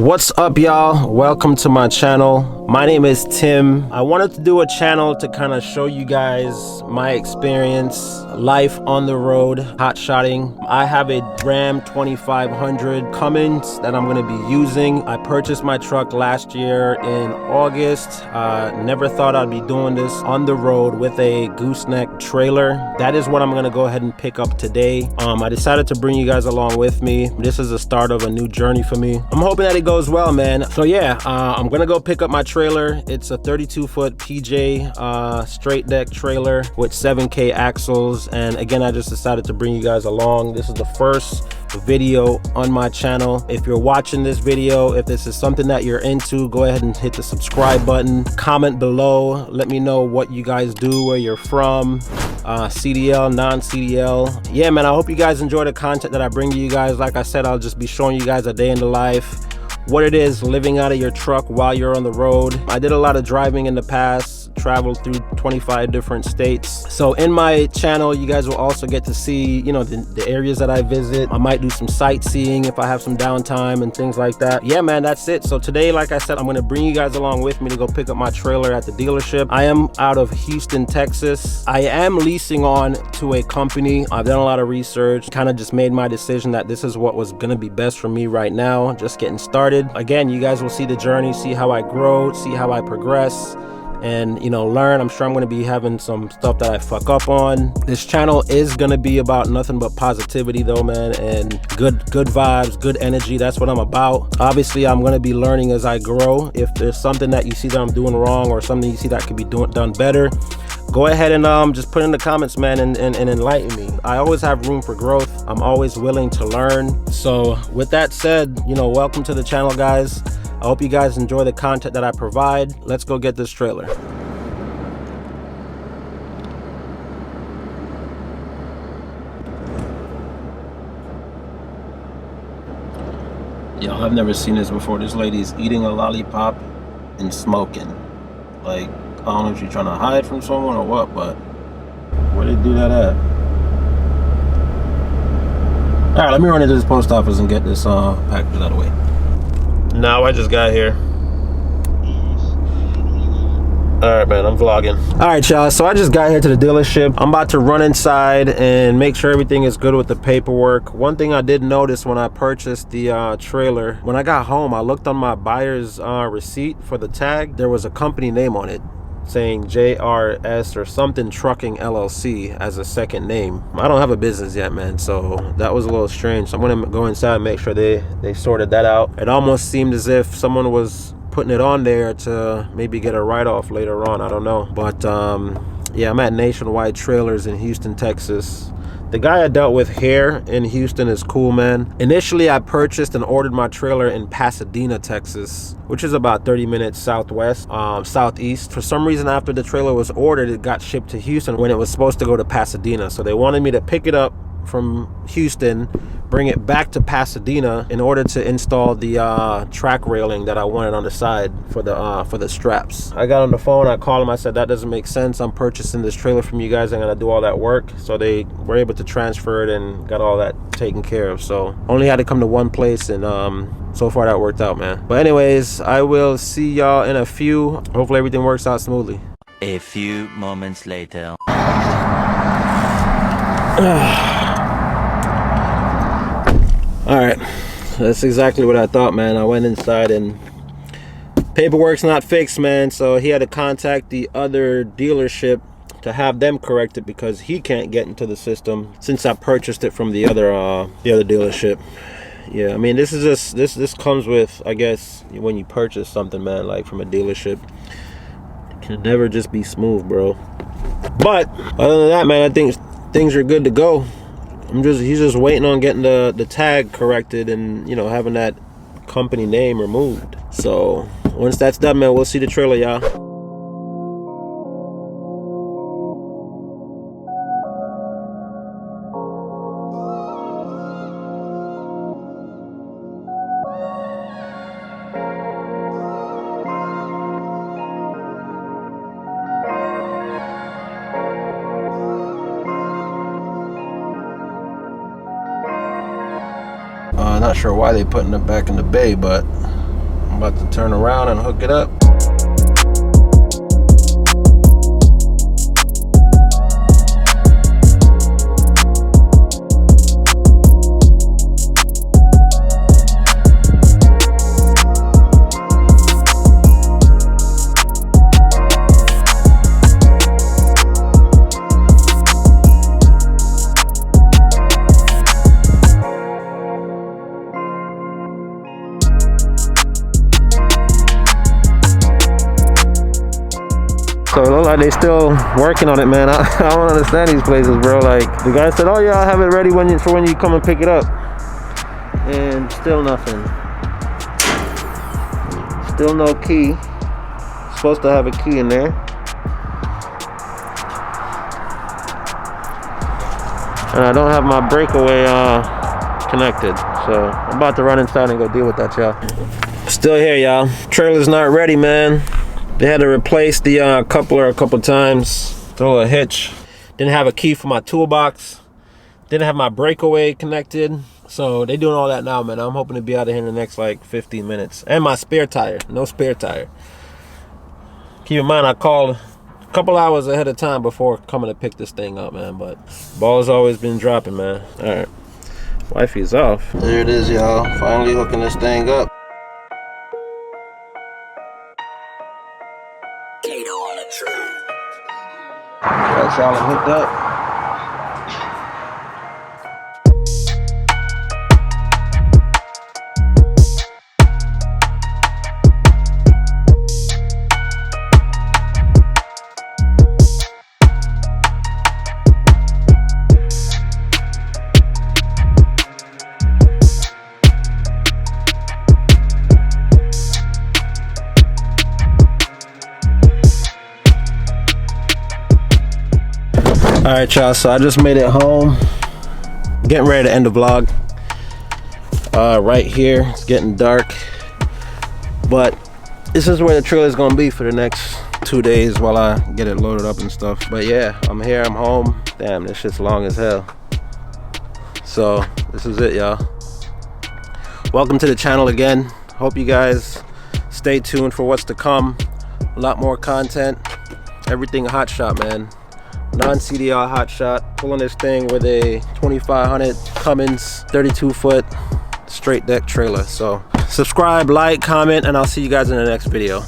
What's up, y'all? Welcome to my channel. My name is Tim. I wanted to do a channel to kind of show you guys my experience, life on the road, hotshotting. I have a Ram 2500 Cummins that I'm going to be using. I purchased my truck last year in August. Never thought I'd be doing this on the road with a Gooseneck trailer. That is what I'm going to go ahead and pick up today. I decided to bring you guys along with me. This is the start of a new journey for me. I'm hoping that it goes well, man. So yeah, I'm gonna go pick up my trailer. It's a 32-foot PJ straight deck trailer with 7K axles, and again, I just decided to bring you guys along. This is the first video on my channel. If you're watching this video, if this is something that you're into, go ahead and hit the subscribe button. Comment below, let me know what you guys do, where you're from, CDL, non-CDL. Yeah, man, I hope you guys enjoy the content that I bring to you guys. Like I said, I'll just be showing you guys a day in the life, what it is living out of your truck while you're on the road. I did a lot of driving in the past, traveled through 25 different states. So in my channel, you guys will also get to see, you know, the areas that I visit. I might do some sightseeing if I have some downtime and things like that. Yeah, man, that's it. So today, like I said, I'm gonna bring you guys along with me to go pick up my trailer at the dealership. I am out of Houston, Texas. I am leasing on to a company. I've done a lot of research, kind of just made my decision that this is what was gonna be best for me right now, just getting started. Again, you guys will see the journey, see how I grow, see how I progress, and you know, learn. I'm sure I'm going to be having some stuff that I fuck up on. This channel is going to be about nothing but positivity though, man, and good vibes, good energy. That's what I'm about. Obviously, I'm going to be learning as I grow. If there's something that you see that I'm doing wrong, or something you see that could be done better, go ahead and just put in the comments, man, and enlighten me. I always have room for growth. I'm always willing to learn. So with that said, you know, welcome to the channel, guys. I hope you guys enjoy the content that I provide. Let's go get this trailer. Yo, I've never seen this before. This lady's eating a lollipop and smoking. Like, I don't know if she's trying to hide from someone or what, but where they do that at? All right, let me run into this post office and get this package out of the way. Now I just got here. All right, man, I'm vlogging. All right, y'all, so I just got here to the dealership. I'm about to run inside and make sure everything is good with the paperwork. One thing I did notice when I purchased the trailer, when I got home, I looked on my buyer's receipt for the tag. There was a company name on it saying JRS or something Trucking LLC as a second name. I don't have a business yet, man, so that was a little strange. So I'm gonna go inside and make sure they sorted that out. It almost seemed as if someone was putting it on there to maybe get a write-off later on. I don't know, but yeah, I'm at Nationwide Trailers in Houston, Texas. The guy I dealt with here in Houston is cool, man. Initially, I purchased and ordered my trailer in Pasadena, Texas, which is about 30 minutes southeast. For some reason, after the trailer was ordered, it got shipped to Houston when it was supposed to go to Pasadena. So they wanted me to pick it up from Houston, bring it back to Pasadena in order to install the track railing that I wanted on the side for the straps. I got on the phone, I called them, I said that doesn't make sense. I'm purchasing this trailer from you guys, I'm gonna do all that work. So they were able to transfer it and got all that taken care of. So only had to come to one place, and so far that worked out, man. But anyways, I will see y'all in a few. Hopefully everything works out smoothly. A few moments later. All right, that's exactly what I thought, man. I went inside and paperwork's not fixed, man. So he had to contact the other dealership to have them correct it because he can't get into the system since I purchased it from the other dealership. Yeah, I mean, this is just this comes with, I guess, when you purchase something, man, like from a dealership, it can never just be smooth, bro. But other than that, man, I think things are good to go. He's just waiting on getting the tag corrected and, you know, having that company name removed. So once that's done, man, we'll see the trailer, y'all. Not sure why they putting it back in the bay, but I'm about to turn around and hook it up. So it looks like they still working on it, man. I don't understand these places, bro. Like, the guy said, oh yeah, I'll have it ready when you come and pick it up. And still nothing. Still no key. Supposed to have a key in there. And I don't have my breakaway connected. So I'm about to run inside and go deal with that, y'all. Still here, y'all. Trailer's not ready, man. They had to replace the coupler a couple times, throw a hitch. Didn't have a key for my toolbox. Didn't have my breakaway connected. So they doing all that now, man. I'm hoping to be out of here in the next like 15 minutes. And my spare tire, no spare tire. Keep in mind, I called a couple hours ahead of time before coming to pick this thing up, man. But ball has always been dropping, man. All right, wifey's off. There it is, y'all. Finally hooking this thing up. Got y'all hooked up. All right, y'all, so I just made it home. Getting ready to end the vlog. Right here, it's getting dark. But this is where the trailer is gonna be for the next 2 days while I get it loaded up and stuff. But yeah, I'm here, I'm home. Damn, this shit's long as hell. So this is it, y'all. Welcome to the channel again. Hope you guys stay tuned for what's to come. A lot more content. Everything Hotshot, man. Non-CDL Hotshot, pulling this thing with a 2500 Cummins 32-foot straight deck trailer. So subscribe, like, comment, and I'll see you guys in the next video.